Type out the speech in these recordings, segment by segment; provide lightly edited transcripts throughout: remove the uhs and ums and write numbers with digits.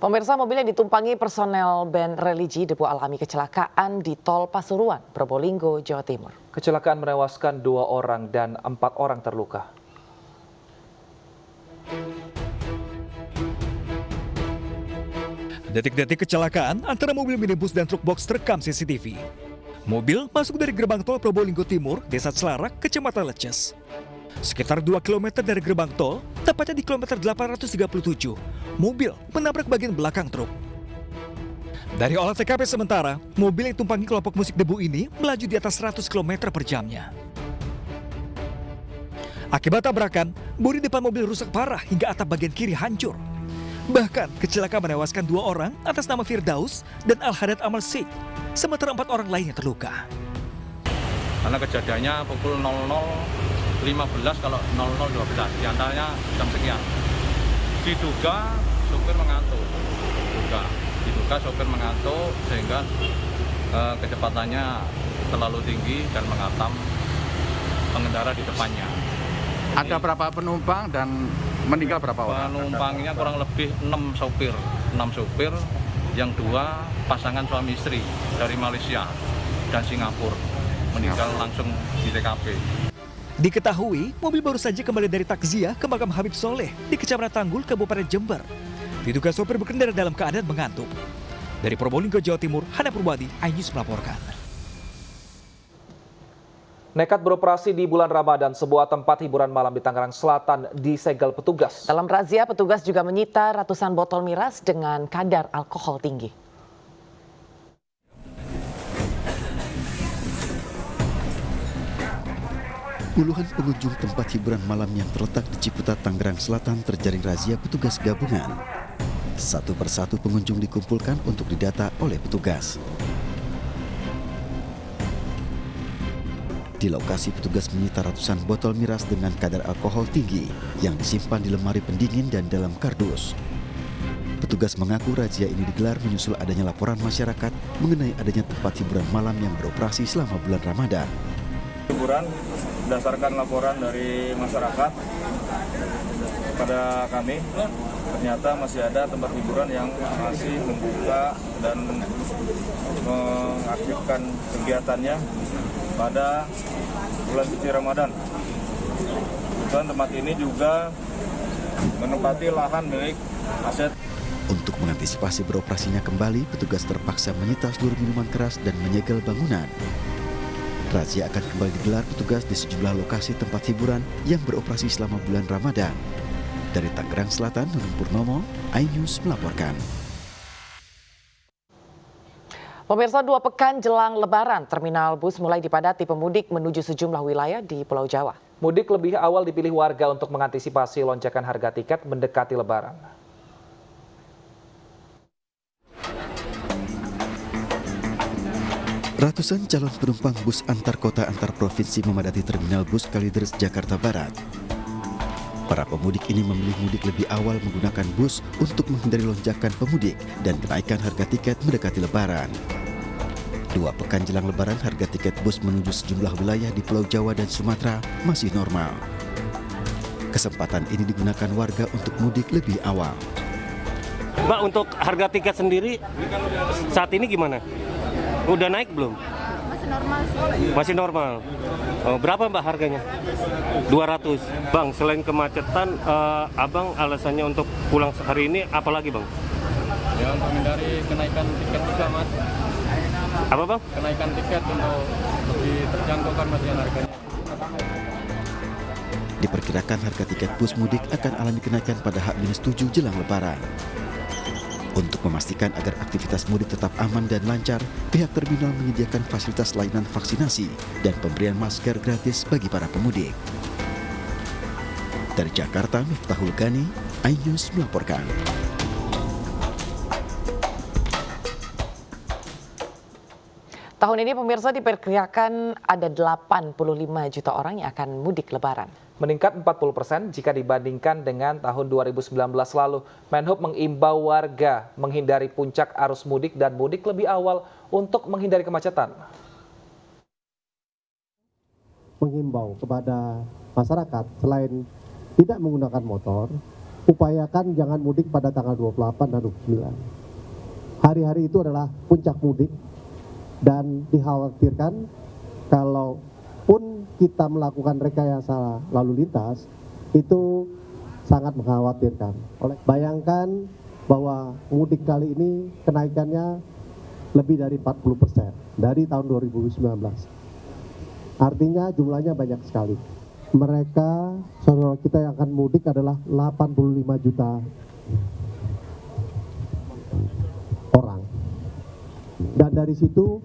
Pemirsa, mobil yang ditumpangi personel band religi Debu alami kecelakaan di Tol Pasuruan, Probolinggo, Jawa Timur. Kecelakaan menewaskan 2 orang dan 4 orang terluka. Detik-detik kecelakaan antara mobil minibus dan truk box terekam CCTV. Mobil masuk dari gerbang tol Probolinggo Timur, Desa Celarak, Kecamatan Leces. Sekitar 2 km dari gerbang tol, tepatnya di kilometer 837, mobil menabrak bagian belakang truk. Dari olah TKP sementara, mobil yang tumpangi kelompok musik Debu ini melaju di atas 100 km per jamnya. Akibat tabrakan, bodi depan mobil rusak parah hingga atap bagian kiri hancur. Bahkan, kecelakaan menewaskan 2 orang atas nama Firdaus dan Al-Hadad Amal Sheikh, sementara 4 orang lainnya terluka. Karena kejadiannya pukul 00.15 kalau 00.12, diantaranya jam sekian. Diduga sopir mengantuk, diduga sopir mengantuk sehingga kecepatannya terlalu tinggi dan menghantam pengendara di depannya. Ada berapa penumpang dan meninggal berapa orang? Penumpangnya kurang lebih 6 sopir, yang 2 pasangan suami istri dari Malaysia dan Singapura, meninggal langsung di TKP. Diketahui, mobil baru saja kembali dari takziah ke makam Habib Soleh di Kecamatan Tanggul, Kabupaten Jember. Diduga sopir berkendara dalam keadaan mengantuk. Dari Probolinggo, Jawa Timur, Hana Purwadi, iNews melaporkan. Nekat beroperasi di bulan Ramadan, sebuah tempat hiburan malam di Tangerang Selatan disegel petugas. Dalam razia, petugas juga menyita ratusan botol miras dengan kadar alkohol tinggi. Puluhan pengunjung tempat hiburan malam yang terletak di Ciputat, Tangerang Selatan terjaring razia petugas gabungan. Satu persatu pengunjung dikumpulkan untuk didata oleh petugas. Di lokasi, petugas menyita ratusan botol miras dengan kadar alkohol tinggi yang disimpan di lemari pendingin dan dalam kardus. Petugas mengaku razia ini digelar menyusul adanya laporan masyarakat mengenai adanya tempat hiburan malam yang beroperasi selama bulan Ramadan. Hiburan berdasarkan laporan dari masyarakat kepada kami, ternyata masih ada tempat hiburan yang masih membuka dan mengaktifkan kegiatannya pada bulan suci Ramadan. Dan tempat ini juga menempati lahan milik aset. Untuk mengantisipasi beroperasinya kembali, petugas terpaksa menyita seluruh minuman keras dan menyegel bangunan. Razia akan kembali digelar petugas di sejumlah lokasi tempat hiburan yang beroperasi selama bulan Ramadan. Dari Tangerang Selatan, Nunung Purnomo, iNews melaporkan. Pemirsa, 2 pekan jelang Lebaran, terminal bus mulai dipadati pemudik menuju sejumlah wilayah di Pulau Jawa. Mudik lebih awal dipilih warga untuk mengantisipasi lonjakan harga tiket mendekati Lebaran. Ratusan calon penumpang bus antar kota antar provinsi memadati terminal bus Kalideres, Jakarta Barat. Para pemudik ini memilih mudik lebih awal menggunakan bus untuk menghindari lonjakan pemudik dan kenaikan harga tiket mendekati Lebaran. 2 pekan jelang Lebaran, harga tiket bus menuju sejumlah wilayah di Pulau Jawa dan Sumatera masih normal. Kesempatan ini digunakan warga untuk mudik lebih awal. Mbak, untuk harga tiket sendiri saat ini gimana? Udah naik belum? Masih normal sih. Masih normal. Oh, berapa Mbak harganya? 200. Bang, selain kemacetan, Abang alasannya untuk pulang hari ini apa lagi Bang? Ya, untuk menghindari kenaikan tiket juga Mas. Apa Bang? Kenaikan tiket untuk lebih terjangkaukan Mas yang harganya. Diperkirakan harga tiket bus mudik akan alami kenaikan pada H-7 jelang Lebaran. Untuk memastikan agar aktivitas mudik tetap aman dan lancar, pihak terminal menyediakan fasilitas layanan vaksinasi dan pemberian masker gratis bagi para pemudik. Dari Jakarta, Miftahul Gani, iNews melaporkan. Tahun ini pemirsa diperkirakan ada 85 juta orang yang akan mudik Lebaran. Meningkat 40% jika dibandingkan dengan tahun 2019 lalu. Menhub mengimbau warga menghindari puncak arus mudik dan mudik lebih awal untuk menghindari kemacetan. Mengimbau kepada masyarakat selain tidak menggunakan motor, upayakan jangan mudik pada tanggal 28 dan 29. Hari-hari itu adalah puncak mudik dan dikhawatirkan kalaupun kita melakukan rekayasa lalu lintas itu sangat mengkhawatirkan. Bayangkan bahwa mudik kali ini kenaikannya lebih dari 40% dari tahun 2019. Artinya jumlahnya banyak sekali. Mereka, saudara kita yang akan mudik adalah 85 juta orang. Dan dari situ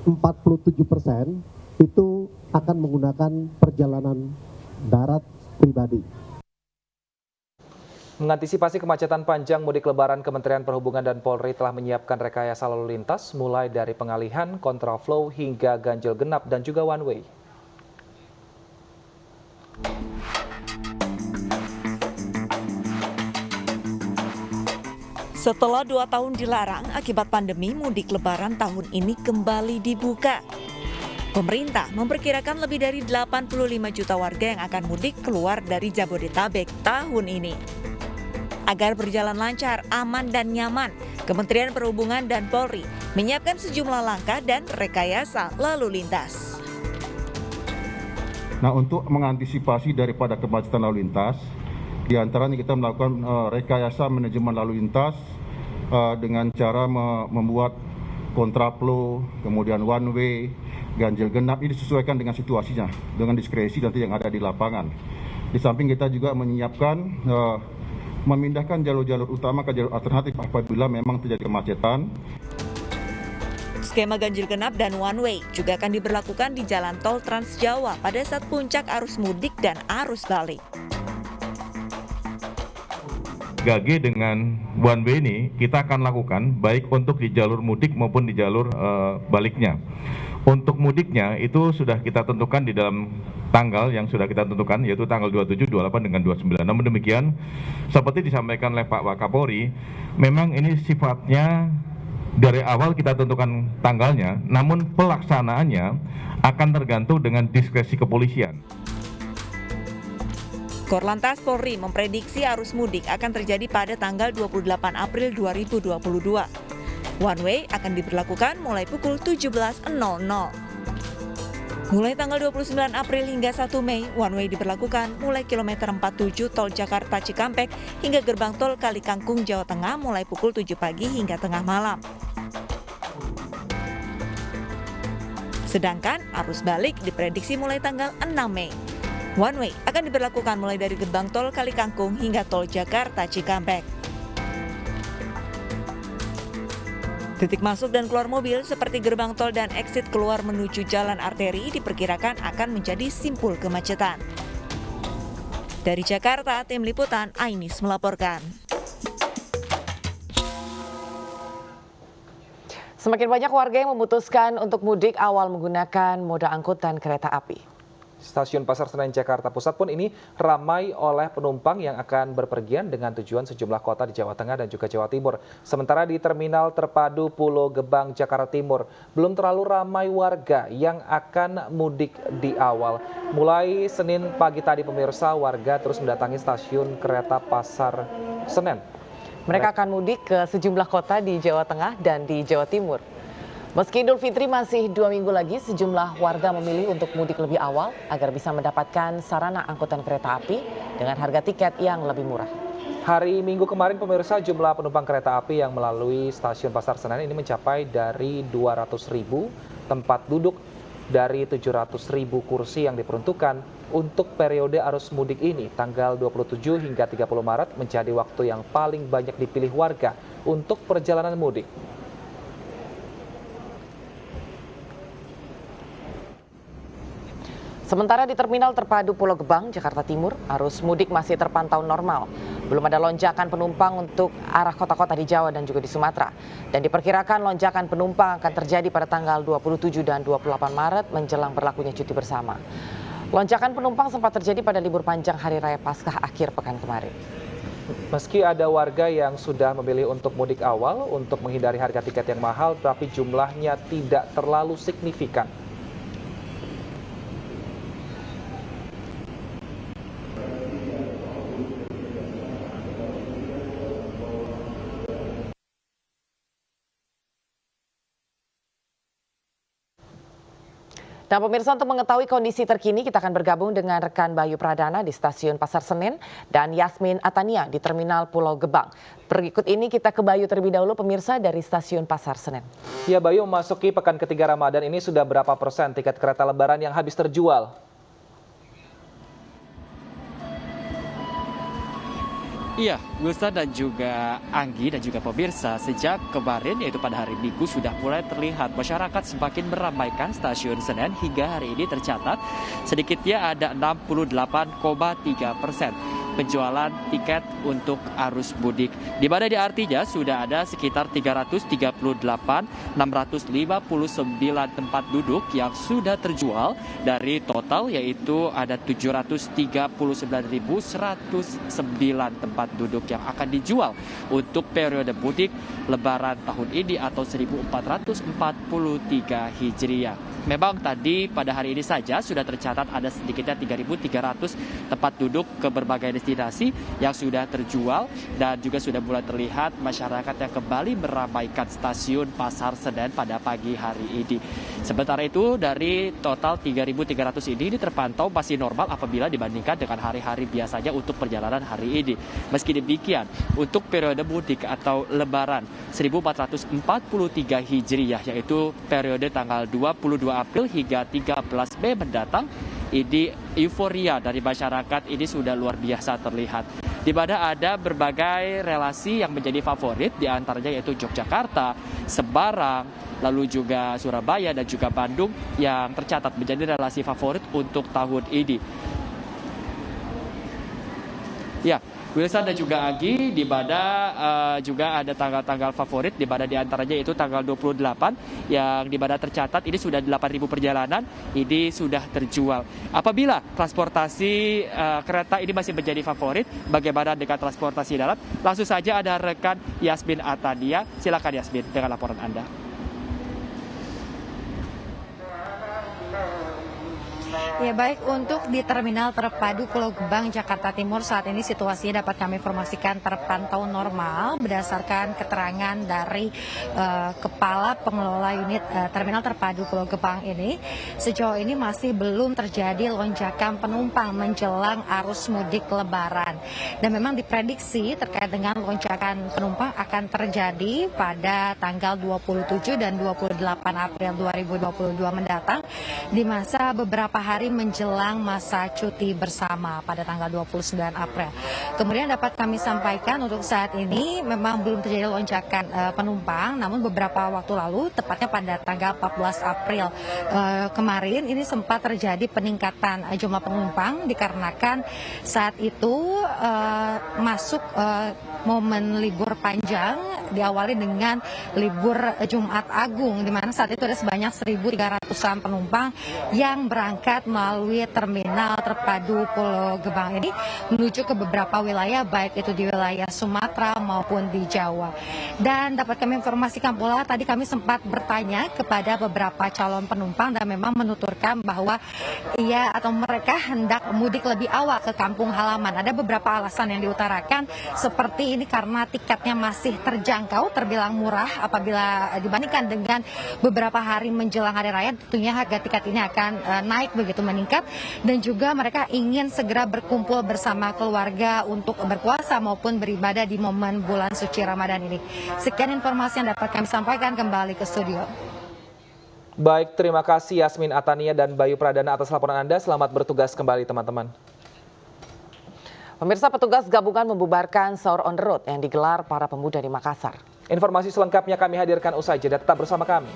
47% itu akan menggunakan perjalanan darat pribadi. Mengantisipasi kemacetan panjang mudik lebaran, Kementerian Perhubungan dan Polri telah menyiapkan rekayasa lalu lintas mulai dari pengalihan, kontraflow hingga ganjil genap dan juga one way. Setelah 2 tahun dilarang akibat pandemi, mudik lebaran tahun ini kembali dibuka. Pemerintah memperkirakan lebih dari 85 juta warga yang akan mudik keluar dari Jabodetabek tahun ini. Agar berjalan lancar, aman dan nyaman, Kementerian Perhubungan dan Polri menyiapkan sejumlah langkah dan rekayasa lalu lintas. Nah, untuk mengantisipasi daripada kemacetan lalu lintas, di antaranya kita melakukan rekayasa manajemen lalu lintas dengan cara membuat kontraflow, kemudian one way, ganjil genap. Ini disesuaikan dengan situasinya, dengan diskresi nanti yang ada di lapangan. Di samping kita juga menyiapkan memindahkan jalur-jalur utama ke jalur alternatif apabila memang terjadi kemacetan. Skema ganjil genap dan one way juga akan diberlakukan di jalan tol Trans Jawa pada saat puncak arus mudik dan arus balik. Gage dengan one way ini kita akan lakukan baik untuk di jalur mudik maupun di jalur baliknya. Untuk mudiknya itu sudah kita tentukan di dalam tanggal yang sudah kita tentukan, yaitu tanggal 27, 28, dengan 29. Namun demikian, seperti disampaikan oleh Pak Wakapolri, memang ini sifatnya dari awal kita tentukan tanggalnya, namun pelaksanaannya akan tergantung dengan diskresi kepolisian. Korlantas Polri memprediksi arus mudik akan terjadi pada tanggal 28 April 2022. One way akan diberlakukan mulai pukul 17.00. Mulai tanggal 29 April hingga 1 Mei, one way diberlakukan mulai kilometer 47 Tol Jakarta Cikampek hingga gerbang tol Kali Kangkung, Jawa Tengah mulai pukul 7 pagi hingga tengah malam. Sedangkan arus balik diprediksi mulai tanggal 6 Mei. One way akan diberlakukan mulai dari gerbang tol Kali Kangkung hingga Tol Jakarta Cikampek. Titik masuk dan keluar mobil seperti gerbang tol dan exit keluar menuju jalan arteri diperkirakan akan menjadi simpul kemacetan. Dari Jakarta, Tim Liputan Ainis melaporkan. Semakin banyak warga yang memutuskan untuk mudik awal menggunakan moda angkutan kereta api. Stasiun Pasar Senen Jakarta Pusat pun ini ramai oleh penumpang yang akan berpergian dengan tujuan sejumlah kota di Jawa Tengah dan juga Jawa Timur. Sementara di Terminal Terpadu Pulau Gebang, Jakarta Timur, belum terlalu ramai warga yang akan mudik di awal. Mulai Senin pagi tadi pemirsa, warga terus mendatangi stasiun kereta Pasar Senen. Mereka akan mudik ke sejumlah kota di Jawa Tengah dan di Jawa Timur. Meski Idul Fitri masih 2 minggu lagi, sejumlah warga memilih untuk mudik lebih awal agar bisa mendapatkan sarana angkutan kereta api dengan harga tiket yang lebih murah. Hari Minggu kemarin pemirsa, jumlah penumpang kereta api yang melalui stasiun Pasar Senen ini mencapai dari 200.000 tempat duduk dari 700.000 kursi yang diperuntukkan untuk periode arus mudik ini. Tanggal 27 hingga 30 Maret menjadi waktu yang paling banyak dipilih warga untuk perjalanan mudik. Sementara di Terminal Terpadu Pulau Gebang, Jakarta Timur, arus mudik masih terpantau normal. Belum ada lonjakan penumpang untuk arah kota-kota di Jawa dan juga di Sumatera. Dan diperkirakan lonjakan penumpang akan terjadi pada tanggal 27 dan 28 Maret menjelang berlakunya cuti bersama. Lonjakan penumpang sempat terjadi pada libur panjang Hari Raya Paskah akhir pekan kemarin. Meski ada warga yang sudah memilih untuk mudik awal untuk menghindari harga tiket yang mahal, tapi jumlahnya tidak terlalu signifikan. Nah pemirsa, untuk mengetahui kondisi terkini kita akan bergabung dengan rekan Bayu Pradana di Stasiun Pasar Senen dan Yasmin Atania di Terminal Pulau Gebang. Berikut ini kita ke Bayu terlebih dahulu pemirsa dari Stasiun Pasar Senen. Ya Bayu, memasuki pekan ketiga Ramadan ini sudah berapa persen tiket kereta lebaran yang habis terjual? Iya, Gusta dan juga Anggi dan juga pemirsa, sejak kemarin yaitu pada hari Minggu sudah mulai terlihat masyarakat semakin meramaikan Stasiun Senen. Hingga hari ini tercatat sedikitnya ada 68,3% penjualan tiket untuk arus mudik. Di mana artinya sudah ada sekitar 338.659 tempat duduk yang sudah terjual dari total yaitu ada 739.109 tempat duduk yang akan dijual untuk periode mudik Lebaran tahun ini atau 1443 Hijriah. Memang tadi pada hari ini saja sudah tercatat ada sedikitnya 3.300 tempat duduk ke berbagai destinasi yang sudah terjual dan juga sudah mulai terlihat masyarakat yang kembali meramaikan Stasiun Pasar Senen pada pagi hari ini. Sementara itu dari total 3.300 ini terpantau masih normal apabila dibandingkan dengan hari-hari biasanya untuk perjalanan hari ini. Meski demikian, untuk periode mudik atau Lebaran 1443 Hijriah yaitu periode tanggal 22 April hingga 13 Mei mendatang, ini euforia dari masyarakat ini sudah luar biasa terlihat. Di mana ada berbagai relasi yang menjadi favorit, di antaranya yaitu Yogyakarta, Semarang, lalu juga Surabaya dan juga Bandung yang tercatat menjadi relasi favorit untuk tahun ini. Ya, Wilson dan juga Agi, di mana juga ada tanggal-tanggal favorit, di mana diantaranya itu tanggal 28 yang di mana tercatat ini sudah 8.000 perjalanan, ini sudah terjual. Apabila transportasi kereta ini masih menjadi favorit, bagaimana dengan transportasi darat? Langsung saja ada rekan Yasmin Atania. Silakan Yasmin dengan laporan Anda. Ya baik, untuk di Terminal Terpadu Pulau Gebang, Jakarta Timur saat ini situasinya dapat kami informasikan terpantau normal berdasarkan keterangan dari Kepala Pengelola Unit Terminal Terpadu Pulau Gebang ini. Sejauh ini masih belum terjadi lonjakan penumpang menjelang arus mudik Lebaran. Dan memang diprediksi terkait dengan lonjakan penumpang akan terjadi pada tanggal 27 dan 28 April 2022 mendatang di masa beberapa hari menjelang masa cuti bersama pada tanggal 29 April. Kemudian dapat kami sampaikan untuk saat ini memang belum terjadi lonjakan penumpang, namun beberapa waktu lalu, tepatnya pada tanggal 14 April kemarin, ini sempat terjadi peningkatan jumlah penumpang dikarenakan saat itu masuk momen libur panjang diawali dengan libur Jumat Agung, di mana saat itu ada sebanyak 1.300-an penumpang yang berangkat melalui Terminal Terpadu Pulau Gebang ini menuju ke beberapa wilayah, baik itu di wilayah Sumatera maupun di Jawa. Dan dapat kami informasikan pula, tadi kami sempat bertanya kepada beberapa calon penumpang dan memang menuturkan bahwa ia atau mereka hendak mudik lebih awal ke kampung halaman. Ada beberapa alasan yang diutarakan, seperti ini karena tiketnya masih terjangkau, terbilang murah apabila dibandingkan dengan beberapa hari menjelang hari raya. Tentunya harga tiket ini akan naik begitu, meningkat, dan juga mereka ingin segera berkumpul bersama keluarga untuk berpuasa maupun beribadah di momen bulan suci Ramadan ini. Sekian informasi yang dapat kami sampaikan, kembali ke studio. Baik, terima kasih Yasmin Atania dan Bayu Pradana atas laporan Anda. Selamat bertugas kembali teman-teman. Pemirsa, petugas gabungan membubarkan sahur on the road yang digelar para pemuda di Makassar. Informasi selengkapnya kami hadirkan usai jeda, tetap bersama kami.